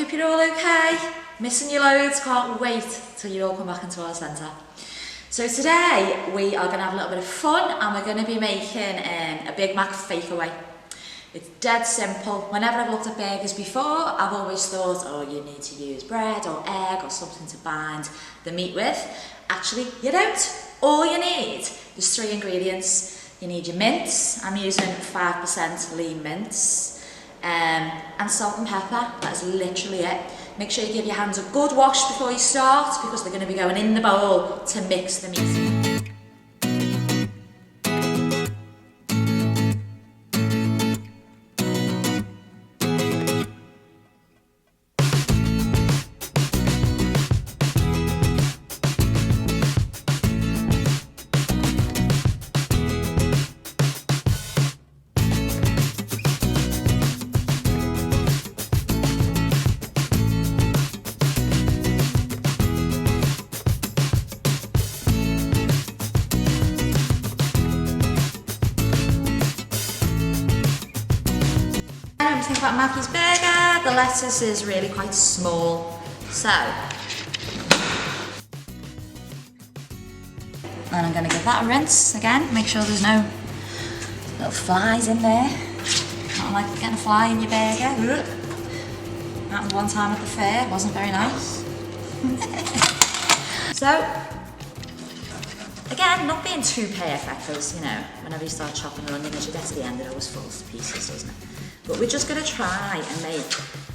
hope you're all okay. Missing you loads, can't wait till you all come back into our centre. So today we are going to have a little bit of fun and we're going to be making a Big Mac fakeaway. It's dead simple. Whenever I've looked at burgers before, I've always thought, oh, you need to use bread or egg or something to bind the meat with. Actually, you don't. All you need is 3 ingredients. You need your mince. I'm using 5% lean mince. And salt and pepper. That's literally it. Make sure you give your hands a good wash before you start because they're going to be going in the bowl to mix the meat. Think about Mackie's burger, the lettuce is really quite small, so and I'm going to give that a rinse again, make sure there's no little flies in there. I don't like getting a fly in your burger. Happened one time at the fair, wasn't very nice. So again, not being too perfect because, you know, whenever you start chopping an onion as you get to the end it always falls to pieces, doesn't it? But we're just going to try and make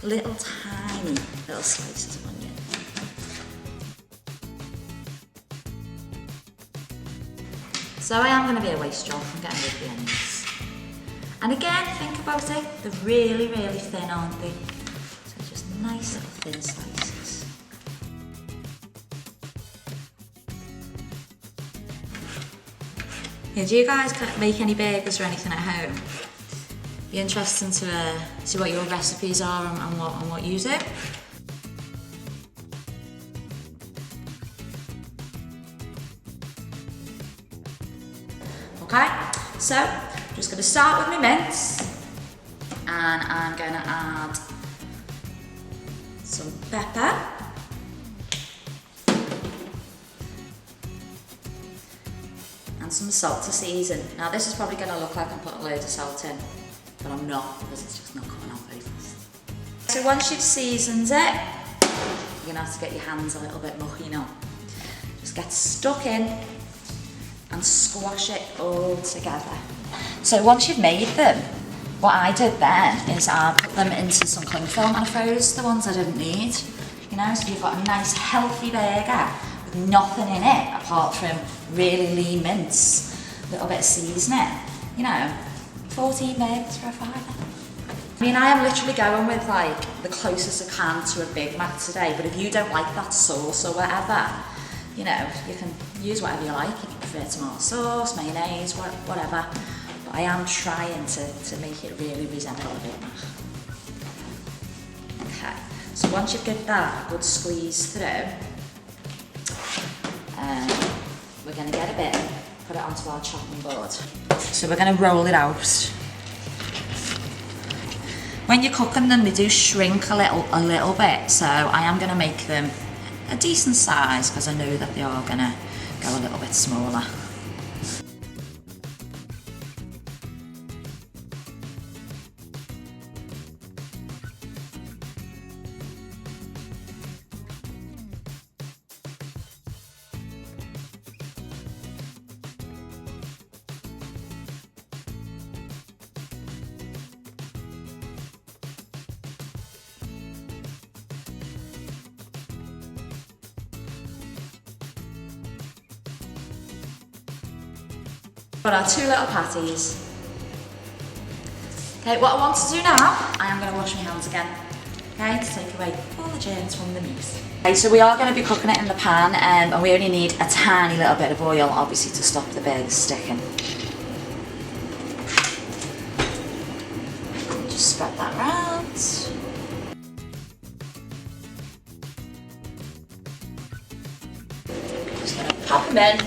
little tiny little slices of onion. So I am going to be a waste job from getting rid of the onions. And again, think about it, they're really, really thin, aren't they? So just nice little thin slices. Yeah, do you guys make any burgers or anything at home? Be interesting to see what your recipes are and what you do. Okay, so I'm just going to start with my mince and I'm going to add some pepper. And some salt to season. Now this is probably going to look like I'm putting loads of salt in, but I'm not because it's just not coming out very fast. So once you've seasoned it, you're going to have to get your hands a little bit mucky now. Just get stuck in and squash it all together. So once you've made them, what I did then is I put them into some cling film and I froze the ones I didn't need. You know, so you've got a nice healthy burger with nothing in it apart from really lean mince, a little bit of seasoning, you know. 14 burgers for a £5. I mean, I am literally going with like the closest I can to a Big Mac today, but if you don't like that sauce or whatever, you know, you can use whatever you like. If you prefer tomato sauce, mayonnaise, whatever. But I am trying to make it really resemble a Big Mac. Okay, so once you've got that a good squeeze through, we're going to get a bit, put it onto our chopping board. So we're going to roll it out. When you're cooking them, they do shrink a little bit, so I am going to make them a decent size because I know that they are going to go a little bit smaller. Got our 2 little patties. Okay, what I want to do now, I am going to wash my hands again, okay, to take away all the germs from the meat. Okay, so we are going to be cooking it in the pan, and we only need a tiny little bit of oil, obviously, to stop the burgers sticking. Just spread that around. Just going to pop them in.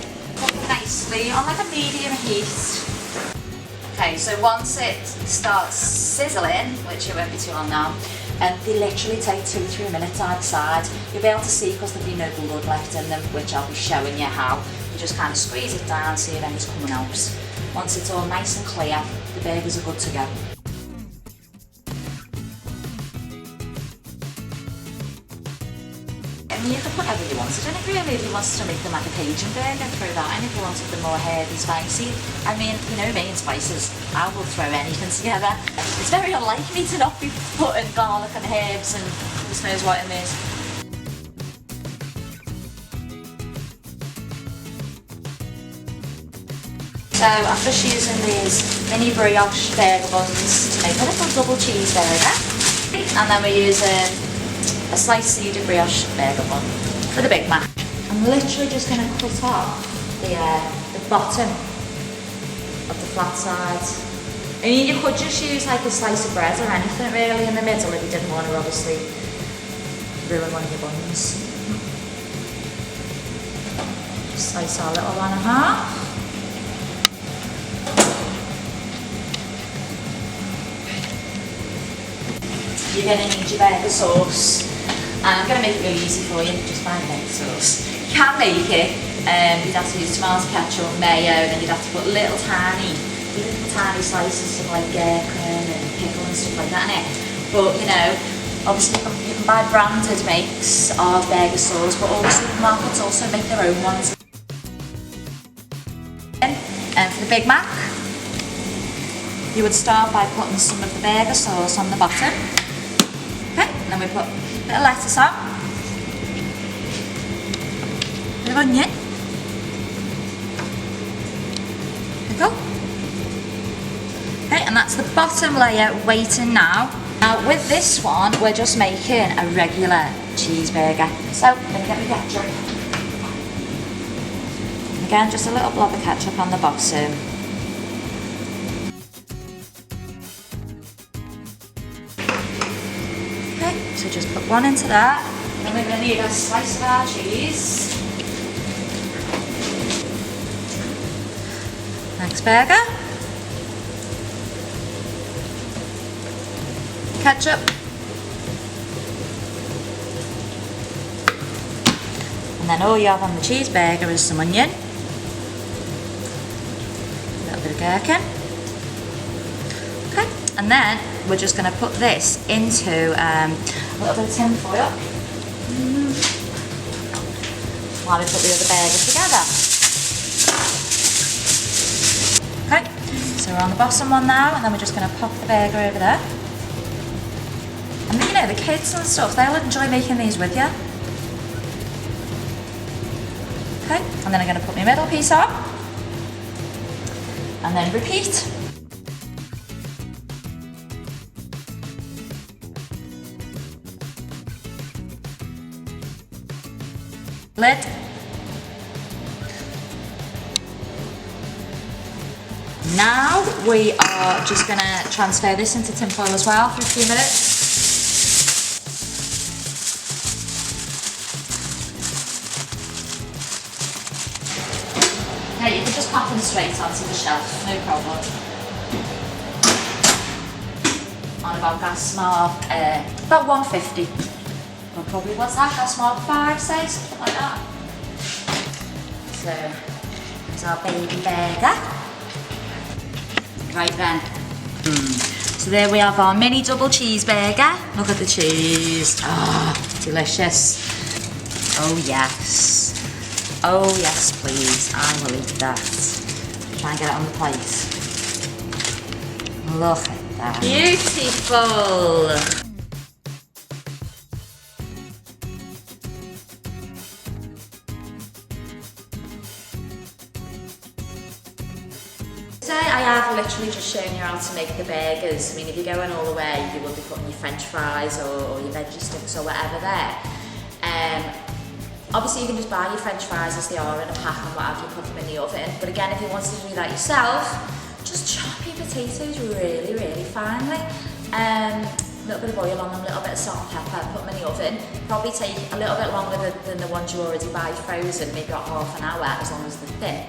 Nicely on like a medium heat. Okay, so once it starts sizzling, which it won't be too long now, and they literally take 2-3 minutes either side. You'll be able to see because there'll be no blood left in them, which I'll be showing you how. You just kind of squeeze it down, see if anything's coming out. Once it's all nice and clear, the burgers are good to go. I mean, you can put whatever you wanted in it really. If you wanted to make them like a Cajun burger, throw that in. If you wanted them more herby, spicy. I mean, you know me and spices, I will throw anything together. It's very unlike me to not be putting garlic and herbs and who knows what in this. So I'm just using these mini brioche burger buns to make a little double cheeseburger. And then we're using a sliced seeded brioche burger bun for the Big Mac. I'm literally just going to cut off the bottom of the flat side. I mean, you could just use like a slice of bread or anything really in the middle if you didn't want to obviously ruin one of your buns. Just slice our little one in half. You're going to need your burger sauce. I'm going to make it really easy for you, just buy burger sauce. You can make it, you'd have to use tomato ketchup, mayo, then you'd have to put little tiny slices of like gherkin and pickle and stuff like that in it. But you know, obviously you can buy branded makes of burger sauce, but all the supermarkets also make their own ones. And for the Big Mac, you would start by putting some of the burger sauce on the bottom. Okay, and then we put a bit of lettuce on, a bit of onion, pickle. Okay, and that's the bottom layer waiting now. Now with this one, we're just making a regular cheeseburger. So I'm going to get my ketchup. Again, just a little blob of ketchup on the bottom. So just put one into that, and we're going to need a slice of our cheese. Next burger. Ketchup. And then all you have on the cheeseburger is some onion. A little bit of gherkin. Okay, and then we're just going to put this into a little bit of tin foil while we put the other burgers together. Okay, so we're on the bottom one now, and then we're just going to pop the burger over there. And you know, the kids and stuff, they'll enjoy making these with you. Okay, and then I'm going to put my middle piece on, and then repeat. Lid. Now we are just going to transfer this into tin foil as well for a few minutes. Okay, you can just pop them straight onto the shelf, no problem. On about gas mark, about 150. Well, probably what's that, gas mark 5, say, something like that. So, there's our baby burger. Right then. So there we have our mini double cheeseburger. Look at the cheese. Ah, delicious. Oh yes. Oh yes, please. I will eat that. Try and get it on the plate. Look at that. Beautiful. Today I have literally just shown you how to make the burgers. I mean, if you're going all the way, you will be putting your french fries or your veggie sticks or whatever there. Obviously you can just buy your french fries as they are in a pack and whatever, you put them in the oven. But again, if you wanted to do that yourself, just chop your potatoes really, really finely. A little bit of oil on them, a little bit of salt and pepper, put them in the oven. Probably take a little bit longer than the ones you already buy frozen, maybe about half an hour as long as they're thin.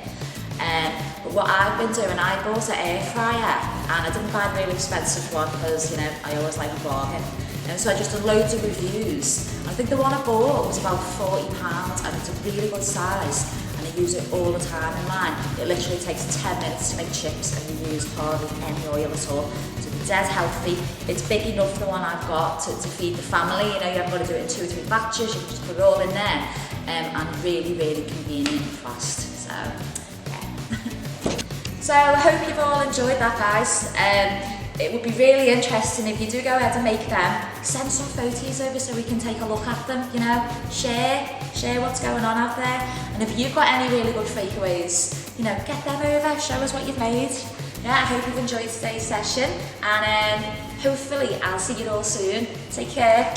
But what I've been doing, I bought an air fryer, and I didn't buy a really expensive one because, you know, I always like a bargain. And so I just done loads of reviews. I think the one I bought was about £40 and it's a really good size. And I use it all the time in mine. It literally takes 10 minutes to make chips and you use hardly any oil at all. So it's dead healthy. It's big enough, the one I've got, to feed the family. You know, you haven't got to do it in 2 or 3 batches, you can just put it all in there. And really, really convenient and fast. So, yeah. So I hope you've all enjoyed that, guys. It would be really interesting if you do go ahead and make them. Send some photos over so we can take a look at them, you know, share what's going on out there. And if you've got any really good fakeaways, you know, get them over, show us what you've made. Yeah, I hope you've enjoyed today's session, and hopefully I'll see you all soon. Take care.